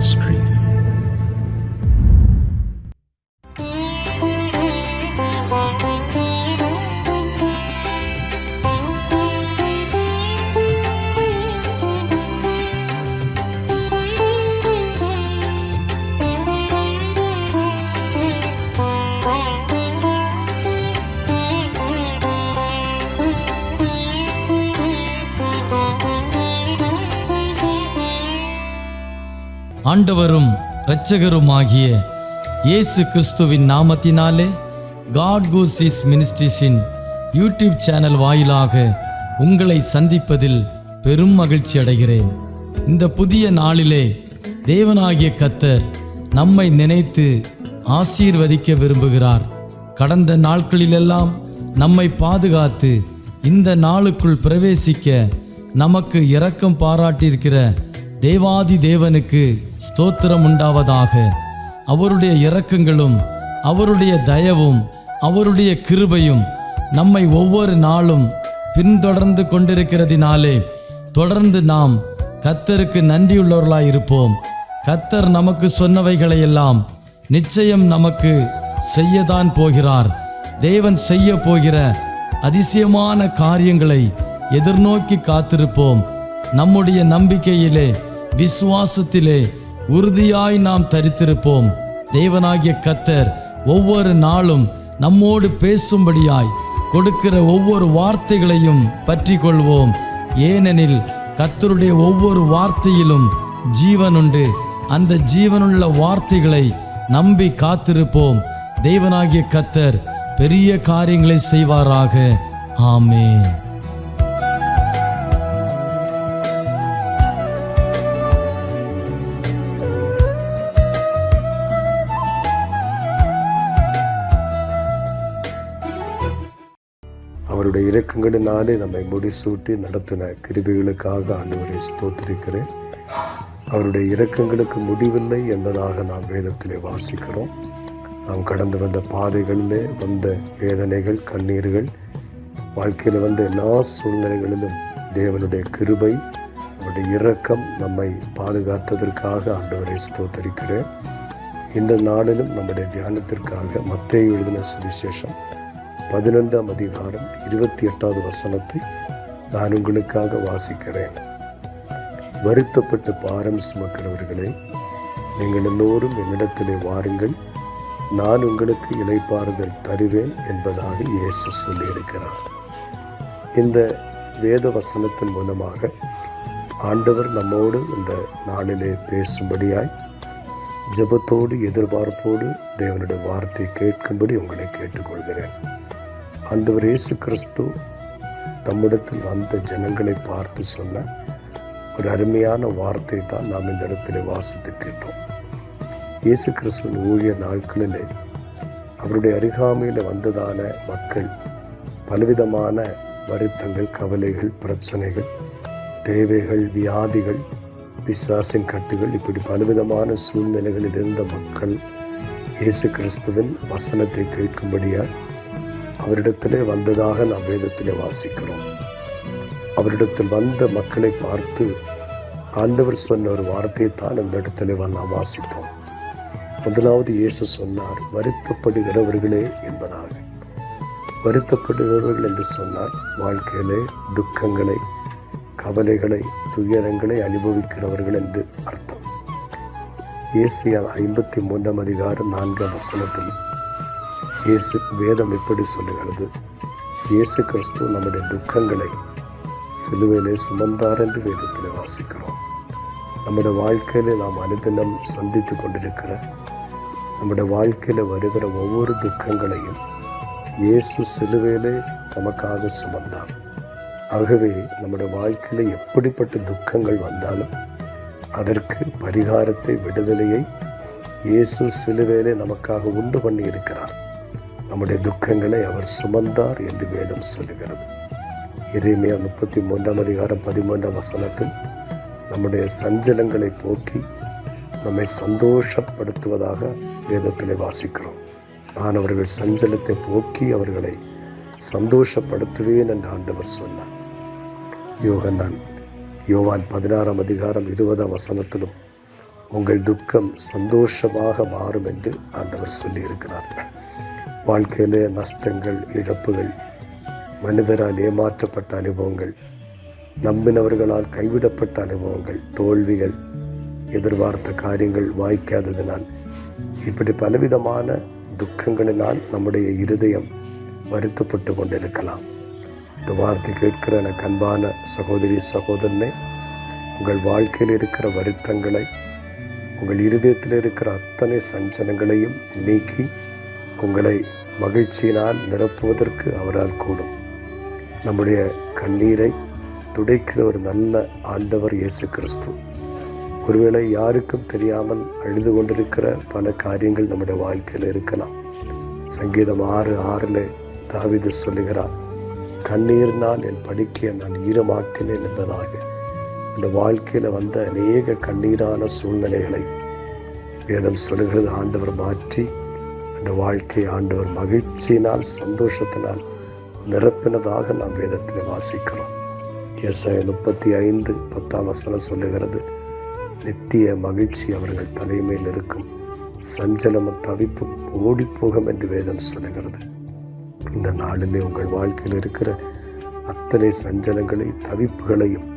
Ministries. ஆண்டவரும் இரட்சகருமாகிய இயேசு கிறிஸ்துவின் நாமத்தினாலே காட் கூஸ் மினிஸ்ட்ரீஸின் யூடியூப் சேனல் வாயிலாக உங்களை சந்திப்பதில் பெரும் மகிழ்ச்சி அடைகிறேன். இந்த புதிய நாளிலே தேவனாகிய கர்த்தர் நம்மை நினைத்து ஆசீர்வதிக்க விரும்புகிறார். கடந்த நாட்களிலெல்லாம் நம்மை பாதுகாத்து இந்த நாளுக்குள் பிரவேசிக்க நமக்கு இரக்கம் பாராட்டியிருக்கிற தேவாதி தேவனுக்கு ஸ்தோத்திரம் உண்டாவதாக. அவருடைய இரக்கங்களும் அவருடைய தயவும் அவருடைய கிருபையும் நம்மை ஒவ்வொரு நாளும் பின்தொடர்ந்து கொண்டிருக்கிறதினாலே தொடர்ந்து நாம் கர்த்தருக்கு நன்றியுள்ளவர்களாய் இருப்போம். கர்த்தர் நமக்கு சொன்னவைகளையெல்லாம் நிச்சயம் நமக்கு செய்யத்தான் போகிறார். தேவன் செய்ய போகிற அதிசயமான காரியங்களை எதிர்நோக்கி காத்திருப்போம். நம்முடைய நம்பிக்கையிலே விசுவாசத்திலே உறுதியாய் நாம் தரித்திருப்போம். தேவனாகிய கர்த்தர் ஒவ்வொரு நாளும் நம்மோடு பேசும்படியாய் கொடுக்கிற ஒவ்வொரு வார்த்தைகளையும் பற்றி கொள்வோம். ஏனெனில் கர்த்தருடைய ஒவ்வொரு வார்த்தையிலும் ஜீவன் உண்டு. அந்த ஜீவனுள்ள வார்த்தைகளை நம்பி காத்திருப்போம். தேவனாகிய கர்த்தர் பெரிய காரியங்களை செய்வாராக. ஆமென். அவருடைய இரக்கங்களினாலே நம்மை முடிசூட்டி நடத்தின கிருபைகளுக்காக ஆண்டவரை ஸ்தோத்திரிக்கிறேன். அவருடைய இரக்கங்களுக்கு முடிவில்லை என்பதாக நாம் வேதத்திலே வாசிக்கிறோம். நாம் கடந்து வந்த பாதைகளிலே வந்த வேதனைகள், கண்ணீர்கள், வாழ்க்கையில் வந்த எல்லா சூழ்நிலைகளிலும் தேவனுடைய கிருபை, அவருடைய இரக்கம் நம்மை பாதுகாத்ததற்காக ஆண்டவரை ஸ்தோத்திரிக்கிறேன். இந்த நாளிலும் நம்முடைய தியானத்திற்காக மத்தேயு எழுதின சுவிசேஷம் 11ஆம் அதிகாரம் 28வது வசனத்தை நான் உங்களுக்காக வாசிக்கிறேன். வருத்தப்பட்டு பாரம் சுமக்கிறவர்களே, நீங்கள் எல்லோரும் என்னிடத்திலே வாருங்கள், நான் உங்களுக்கு இளைப்பாறுதல் தருவேன் என்பதாக இயேசு சொல்லியிருக்கிறார். இந்த வேத வசனத்தின் மூலமாக ஆண்டவர் நம்மோடு இந்த நாளிலே பேசும்படியாய் ஜெபத்தோடு எதிர்பார்ப்போடு தேவனுடைய வார்த்தை கேட்கும்படி உங்களை கேட்டுக்கொள்கிறேன். ஆண்டவர் இயேசு கிறிஸ்து தம்மிடத்தில் வந்த ஜனங்களை பார்த்து சொன்ன ஒரு அருமையான வார்த்தை தான் நாம் இந்த இடத்துல வாசித்து கேட்டோம். இயேசு கிறிஸ்துவின் ஊழிய நாட்களிலே அவருடைய அருகாமையில் வந்ததான மக்கள் பலவிதமான வருத்தங்கள், கவலைகள், பிரச்சனைகள், தேவைகள், வியாதிகள், பிசாசின் கட்டுகள், இப்படி பலவிதமான சூழ்நிலைகளில் இருந்த மக்கள் இயேசு கிறிஸ்துவின் வசனத்தை கேட்கும்படியாய் அவரிடத்திலே வந்ததாக நாம் வேதத்திலே வாசிக்கிறோம். அவரிடத்தில் வந்த மக்களை பார்த்து ஆண்டவர் சொன்ன ஒரு வார்த்தையை தான் இந்த இடத்திலே நாம் வாசித்தோம். முதலாவது இயேசு சொன்னார், வருத்தப்படுகிறவர்களே என்பதாக. வருத்தப்படுகிறவர்கள் என்று சொன்னால் வாழ்க்கையிலே துக்கங்களை, கவலைகளை, துயரங்களை அனுபவிக்கிறவர்கள் என்று அர்த்தம். ஏசாயா 53ஆம் அதிகாரம் 4ஆம் வசனத்தில் இயேசு வேதம் எப்படி சொல்லுகிறது? இயேசு கிறிஸ்து நம்முடைய துக்கங்களை சிலுவையிலே சுமந்தார் என்று வேதத்தில் வாசிக்கிறோம். நம்முடைய வாழ்க்கையில நாம் அனுதினம் சந்தித்து கொண்டிருக்கிற, நம்முடைய வாழ்க்கையில வருகிற ஒவ்வொரு துக்கங்களையும் இயேசு சிலுவையிலே நமக்காக சுமந்தார். ஆகவே நம்முடைய வாழ்க்கையில எப்படிப்பட்ட துக்கங்கள் வந்தாலும் அதற்கு பரிகாரத்தை, விடுதலையை இயேசு சிலுவையிலே நமக்காக உண்டு பண்ணி இருக்கிறார். நம்முடைய துக்கங்களை அவர் சுமந்தார் என்று வேதம் சொல்லுகிறது. எரேமியா 33ஆம் அதிகாரம் 13ஆம் வசனத்தில் நம்முடைய சஞ்சலங்களை போக்கி நம்மை சந்தோஷப்படுத்துவதாக வேதத்திலே வாசிக்கிறோம். நான் அவர்கள் சஞ்சலத்தை போக்கி அவர்களை சந்தோஷப்படுத்துவேன் என்று ஆண்டவர் சொன்னார். யோவான் 16ஆம் அதிகாரம் 20ஆம் வசனத்திலும் உங்கள் துக்கம் சந்தோஷமாக மாறும் என்று ஆண்டவர் சொல்லி இருக்கிறார். வாழ்க்கையிலே நஷ்டங்கள், இழப்புகள், மனிதரால் ஏமாற்றப்பட்ட அனுபவங்கள், நம்பினவர்களால் கைவிடப்பட்ட அனுபவங்கள், தோல்விகள், எதிர்பார்த்த காரியங்கள் வாய்க்காததினால், இப்படி பலவிதமான துக்கங்களினால் நம்முடைய இருதயம் வருத்தப்பட்டு கொண்டிருக்கலாம். இந்த வார்த்தை கேட்கிற எனக்கு அன்பான சகோதரி, சகோதரனே, உங்கள் வாழ்க்கையில் இருக்கிற வருத்தங்களை, உங்கள் இருதயத்தில் இருக்கிற அத்தனை சஞ்சலங்களையும் நீக்கி உங்களை மகிழ்ச்சியினால் நிரப்புவதற்கு அவரால் கூடும். நம்முடைய கண்ணீரை துடைக்கிற ஒரு நல்ல ஆண்டவர் இயேசு கிறிஸ்து. ஒருவேளை யாருக்கும் தெரியாமல் அழுது கொண்டிருக்கிற பல காரியங்கள் நம்முடைய வாழ்க்கையில் இருக்கலாம். சங்கீதம் 6:6 தாவீது சொல்லுகிறார், கண்ணீரினால் என் படுக்கையை நான் ஈரமாக்கினேன் என்பதாக. இந்த வாழ்க்கையில் வந்த அநேக கண்ணீரான சூழ்நிலைகளை வேதம் சொல்லுகிறது ஆண்டவர் மாற்றி இந்த வாழ்க்கையை ஆண்டவர் மகிழ்ச்சியினால், சந்தோஷத்தினால் நிரப்பினதாக நாம் வேதத்தில் வாசிக்கிறோம். ஏசாயா 35:10 சொல்லுகிறது, நித்திய மகிழ்ச்சி அவர்கள் தலைமையில் இருக்கும், சஞ்சலமும் தவிப்பும் ஓடிப்போகும் என்று வேதம் சொல்லுகிறது. இந்த நாளிலே உங்கள் வாழ்க்கையில் இருக்கிற அத்தனை சஞ்சலங்களை, தவிப்புகளையும்,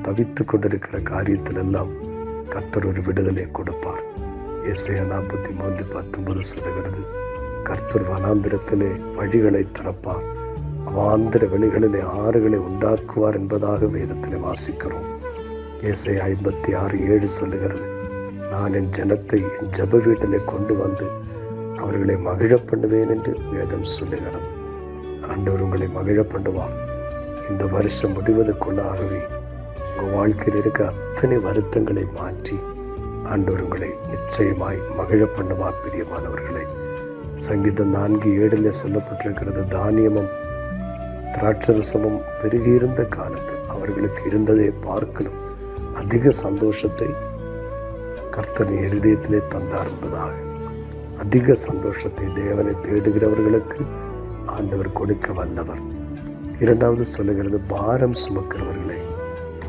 தவித்து கொண்டிருக்கிற காரியத்தில் எல்லாம் கர்த்தர் ஒரு விடுதலை கொடுப்பார். ஏசாயா 43:19 சொல்லுகிறது, கர்த்தர் வனாந்திரத்திலே வழிகளை திறப்பார், அவாந்திர வெளிகளிலே ஆறுகளை உண்டாக்குவார் என்பதாக வேதத்திலே வாசிக்கிறோம். ஏசாயா 56:7 சொல்லுகிறது, நான் என் ஜனத்தை என் ஜெப வீட்டிலே கொண்டு வந்து அவர்களை மகிழ பண்ணுவேன் என்று வேதம் சொல்லுகிறது. ஆண்டவர் உங்களை மகிழ பண்ணுவார். இந்த வருஷம் முடிவதற்குள்ளாகவே உங்கள் வாழ்க்கையில் இருக்க அத்தனை வருத்தங்களை மாற்றி ஆண்டவர் உங்களை நிச்சயமாய் மகிழ பண்ணுவார். பிரியமானவர்களை, சங்கீதம் 4:7 சொல்லப்பட்டிருக்கிறது, தானியமும் திராட்சரசமும் பெருகியிருந்த காலத்தில் அவர்களுக்கு இருந்ததை பார்க்கலும் அதிக சந்தோஷத்தை கர்த்தரின் இருதயத்திலே தந்தார் என்பதாக. அதிக சந்தோஷத்தை தேவனை தேடுகிறவர்களுக்கு ஆண்டவர் கொடுக்க வல்லவர். இரண்டாவது சொல்லுகிறது, பாரம் சுமக்கிறவர்களே.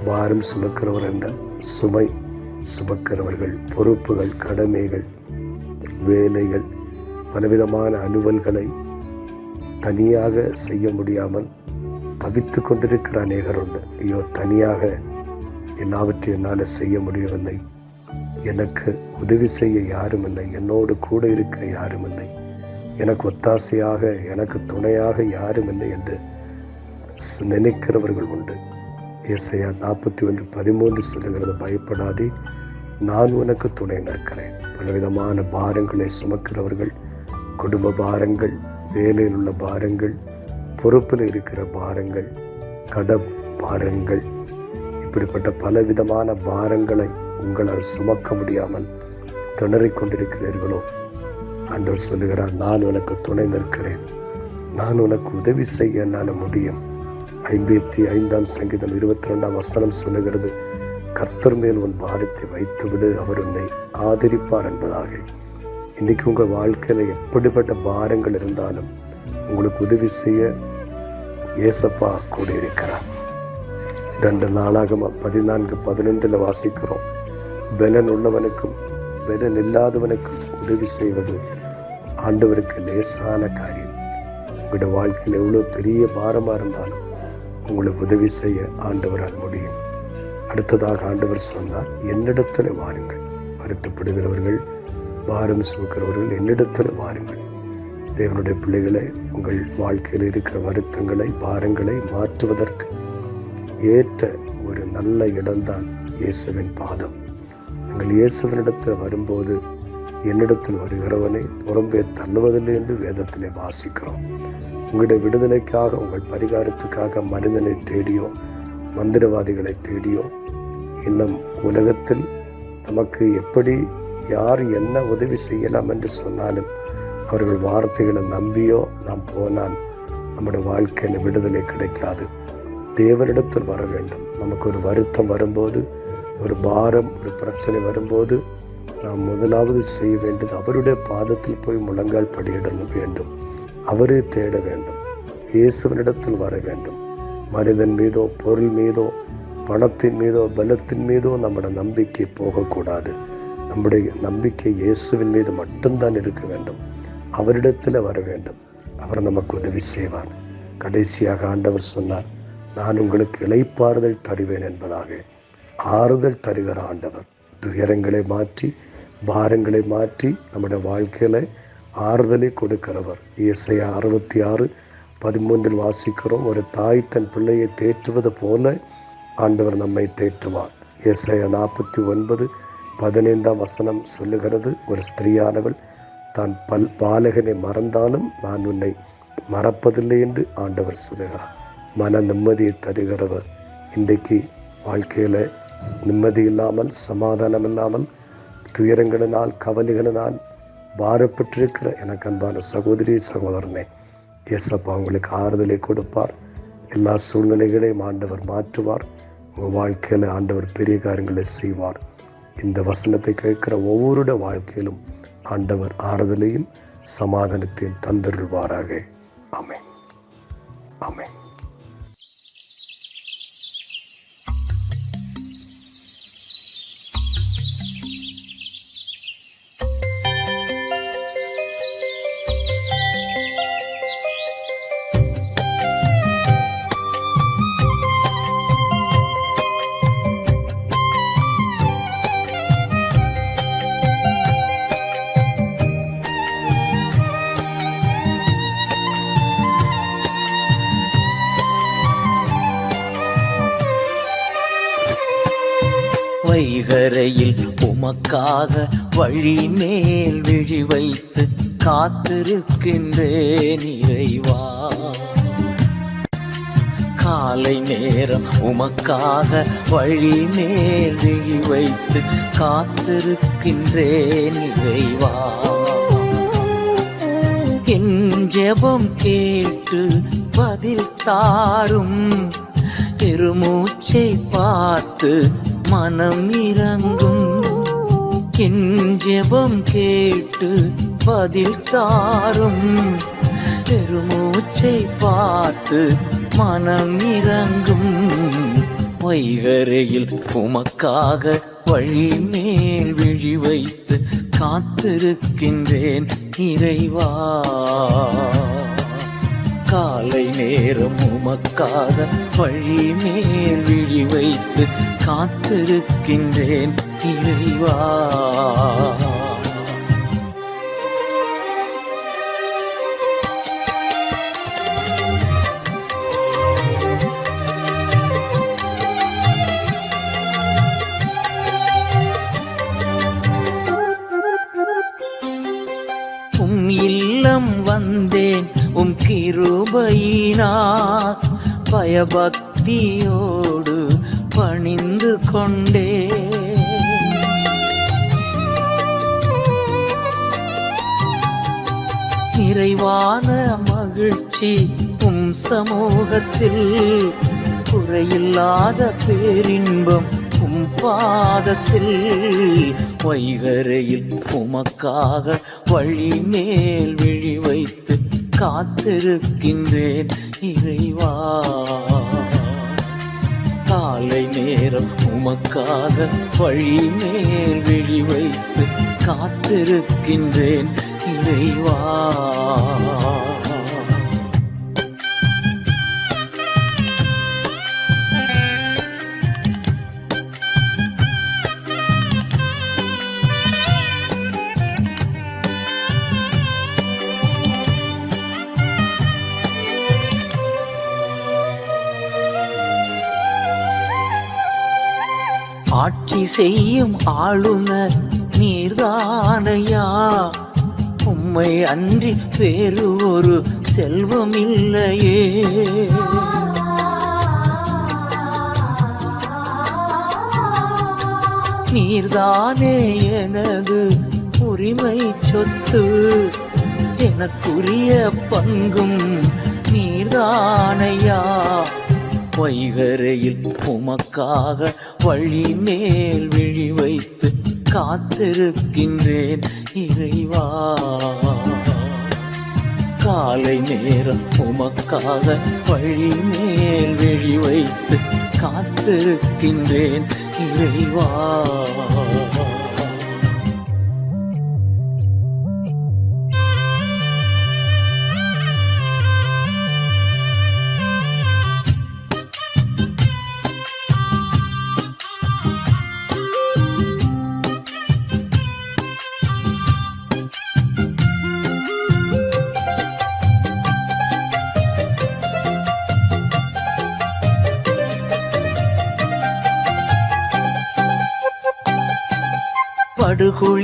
பாரம் சுமக்கிறவர் என்ற சுமை சுமக்கிறவர்கள், பொறுப்புகள், கடமைகள், வேலைகள், பலவிதமான அலுவல்களை தனியாக செய்ய முடியாமல் தவித்து கொண்டிருக்கிற அநேகர் உண்டு. ஐயோ, தனியாக எல்லாவற்றையும் என்னால் செய்ய முடியவில்லை, எனக்கு உதவி செய்ய யாரும் இல்லை, என்னோடு கூட இருக்க யாரும் இல்லை, எனக்கு ஒத்தாசையாக, எனக்கு துணையாக யாரும் இல்லை என்று நினைக்கிறவர்கள் உண்டு. ஏசாயா 41:13 சொல்லுகிறது, பயப்படாதே, நான் உனக்கு துணை நிற்கிறேன். பலவிதமான பாரங்களை சுமக்கிறவர்கள், குடும்ப பாரங்கள், வேலையில் உள்ள பாரங்கள், பொறுப்பில் இருக்கிற பாரங்கள், கடன் பாரங்கள், இப்படிப்பட்ட பலவிதமான பாரங்களை உங்களால் சுமக்க முடியாமல் திணறிக் கொண்டிருக்கிறீர்களோ, ஆண்டவர் சொல்லுகிறார், நான் உனக்கு துணை நிற்கிறேன், நான் உனக்கு உதவி செய்ய என்னால் முடியும். 55 சங்கீதம் 22 சொல்லுகிறது, கர்த்தர் மேல் உன் பாரத்தை வைத்துவிடு, அவர் உன்னை ஆதரிப்பார் என்பதாக. இன்னைக்கு உங்கள் வாழ்க்கையில எப்படிப்பட்ட பாரங்கள் இருந்தாலும் உங்களுக்கு உதவி செய்ய ஏசப்பா கூட இருக்கிறார். 2 நாளாகமம் 14:11 வாசிக்கிறோம், பலன் உள்ளவனுக்கும் பலன் இல்லாதவனுக்கும் உதவி செய்வது ஆண்டவருக்கு லேசான காரியம். உங்களுடைய வாழ்க்கையில் எவ்வளோ பெரிய பாரமா இருந்தாலும் உங்களுக்கு உதவி செய்ய ஆண்டவரால் முடியும். அடுத்ததாக ஆண்டவர் சொன்னார், என்னிடத்தில் வாருங்கள், வருத்தப்படுகிறவர்கள், பாரம் சுமக்கிறவர்கள், என்னிடத்தில் வாருங்கள். தேவனுடைய பிள்ளைகளை, உங்கள் வாழ்க்கையில் இருக்கிற வருத்தங்களை, பாரங்களை மாற்றுவதற்கு ஏற்ற ஒரு நல்ல இடம்தான் இயேசுவின் பாதம். நீங்கள் இயேசுவினிடத்தில் வரும்போது, என்னிடத்தில் வருகிறவனை புறம்பே தள்ளுவதில்லை என்று வேதத்திலே வாசிக்கிறோம். உங்களுடைய விடுதலைக்காக, உங்கள் பரிகாரத்துக்காக மனிதனை தேடியோ, மந்திரவாதிகளை தேடியோ, இன்னும் உலகத்தில் நமக்கு எப்படி யார் என்ன உதவி செய்யலாம் என்று சொன்னாலும் அவர்கள் வார்த்தைகளை நம்பியோ நாம் போனால் நம்முடைய வாழ்க்கையில் விடுதலை கிடைக்காது. தேவனிடத்தில் வர வேண்டும். நமக்கு ஒரு வருத்தம் வரும்போது, ஒரு பாரம், ஒரு பிரச்சனை வரும்போது நாம் முதலாவது செய்ய வேண்டியது அவருடைய பாதத்தில் போய் முழங்கால் படியிட வேண்டும். அவரை தேட வேண்டும். இயேசுவனிடத்தில் வர வேண்டும். மனிதன் மீதோ, பொருள் மீதோ, பணத்தின் மீதோ, பலத்தின் மீதோ நம்முடைய நம்பிக்கை போகக்கூடாது. நம்முடைய நம்பிக்கை இயேசுவின் மீது மட்டும்தான் இருக்க வேண்டும். அவரிடத்தில் வர வேண்டும். அவர் நமக்கு உதவி செய்வார். கடைசியாக ஆண்டவர் சொன்னார், நான் உங்களுக்கு இளைப்பாறுதல் தருவேன் என்பதாக. ஆறுதல் தருகிற ஆண்டவர், துயரங்களை மாற்றி பாரங்களை மாற்றி நம்முடைய வாழ்க்கையில ஆறுதலை கொடுக்கிறவர். ஏசாயா 66:13 வாசிக்கிறோம், ஒரு தாய் தன் பிள்ளையை தேற்றுவது போல ஆண்டவர் நம்மை தேற்றுவார். ஏசாயா 49:15 சொல்லுகிறது, ஒரு ஸ்திரீயானவள் தான் பாலகனை மறந்தாலும் நான் உன்னை மறப்பதில்லை என்று ஆண்டவர் சொல்லுகிறார். மன நிம்மதியை தருகிறவர். இன்றைக்கு வாழ்க்கையில் நிம்மதி இல்லாமல், சமாதானம் இல்லாமல், துயரங்களினால், கவலைகளினால் பாரப்பட்டிருக்கிற எனக்கு அன்பான சகோதரி சகோதரனே, இயேசப்பா உங்களுக்கு ஆறுதலை கொடுப்பார். எல்லா சூழ்நிலைகளையும் ஆண்டவர் மாற்றுவார். உங்கள் வாழ்க்கையில் ஆண்டவர் பெரிய காரியங்களை செய்வார். இந்த வசனத்தை கேட்கிற ஒவ்வொருடைய வாழ்க்கையிலும் ஆண்டவர் ஆறுதலையும் சமாதானத்தையும் தந்தருள்வாராக. ஆமென். ஆமென். வைகரையில் உமக்காக வழி மேல் விழி வைத்து காத்திருக்கின்றேன் இறைவா. காலை நேரம் உமக்காக வழி மேல் விழி வைத்து காத்திருக்கின்றேன் இறைவா. என் ஜெபம் கேட்டு பதில் தாரும், பெருமூச்சை பார்த்து மனம் இறங்கும். என் ஜெபம் கேட்டு பதில் தாரும், பெருமூச்சை பார்த்து மனம் இறங்கும். வைகரையில் உமக்காக வழி மேல் விழி வைத்து காத்திருக்கின்றேன் இறைவா. காலை நேரம் உமக்காக வழி மேல் விழி வைத்து காத்திருக்கின்றேன் இறைவா. உம் இல்லம் வந்தேன் உம் கிருபையினார், பயபக்தியோடு பணிந்து கொண்டே. நிறைவான மகிழ்ச்சி உம் சமூகத்தில், குறையில்லாத பேரின்பம் உம் பாதத்தில். வைகரையில் உமக்காக வழி மேல் விழி வைத்து காத்திருக்கின்றேன் இறைவா. காலை நேரம் உமக்காக வழி மேல் விழி வைத்து காத்திருக்கின்றேன் இறைவா. ஆட்சி செய்யும் ஆளுநர் நீர்தானையா, உம்மை அன்றி வேறு ஒரு செல்வம் இல்லையே. நீர்தானே எனது உரிமை சொத்து, எனக்குரிய பங்கும் நீர்தானையா. வைகரையில் உமக்காக வழி மேல் விழி வைத்து காத்திருக்கின்றேன் இறைவா. காலை நேரம் உமக்காக வழி மேல் விழி வைத்து காத்திருக்கின்றேன் இறைவா.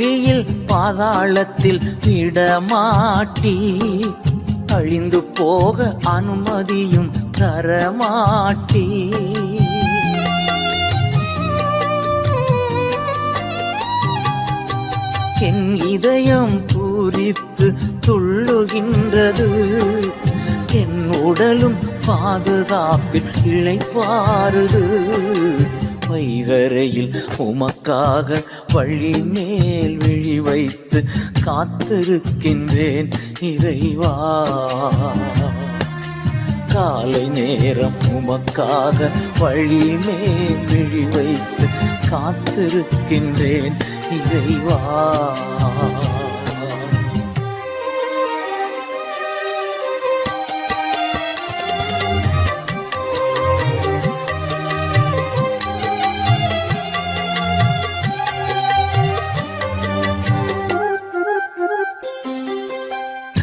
குழியில் பாதாளத்தில் விடமாட்டி அழிந்து போக அனுமதியும் தரமாட்டி என் இதயம் பூரித்து துள்ளுகின்றது, என் உடலும் பாதுகாப்பில் இளைப்பாறுது. வைகரையில் உமக்காக வழி மேல் விழி வைத்து காத்திருக்கின்றேன் இறைவா. காலை நேரம் உமக்காக வழி மேல் விழி வைத்து காத்திருக்கின்றேன் இறைவா.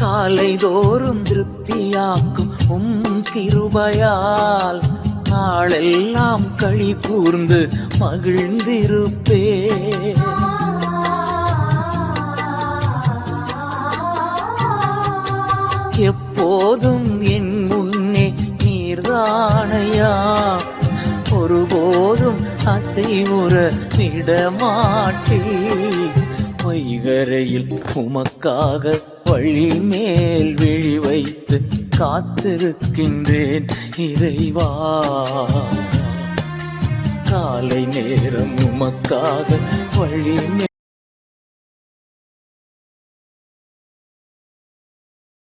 காலைதோறும் திருப்தியாக்கும் கிருபையால் நாளெல்லாம் களி கூர்ந்து மகிழ்ந்திருப்பே. எப்போதும் என் முன்னே நீர்தானையா, ஒருபோதும் அசைவுற விடமாட்டே. வைகரையில் உமக்காக வழி மேல் விழி வைத்து காத்திருக்கின்றேன் இறைவா. காலை நேரம் உமக்காக வழி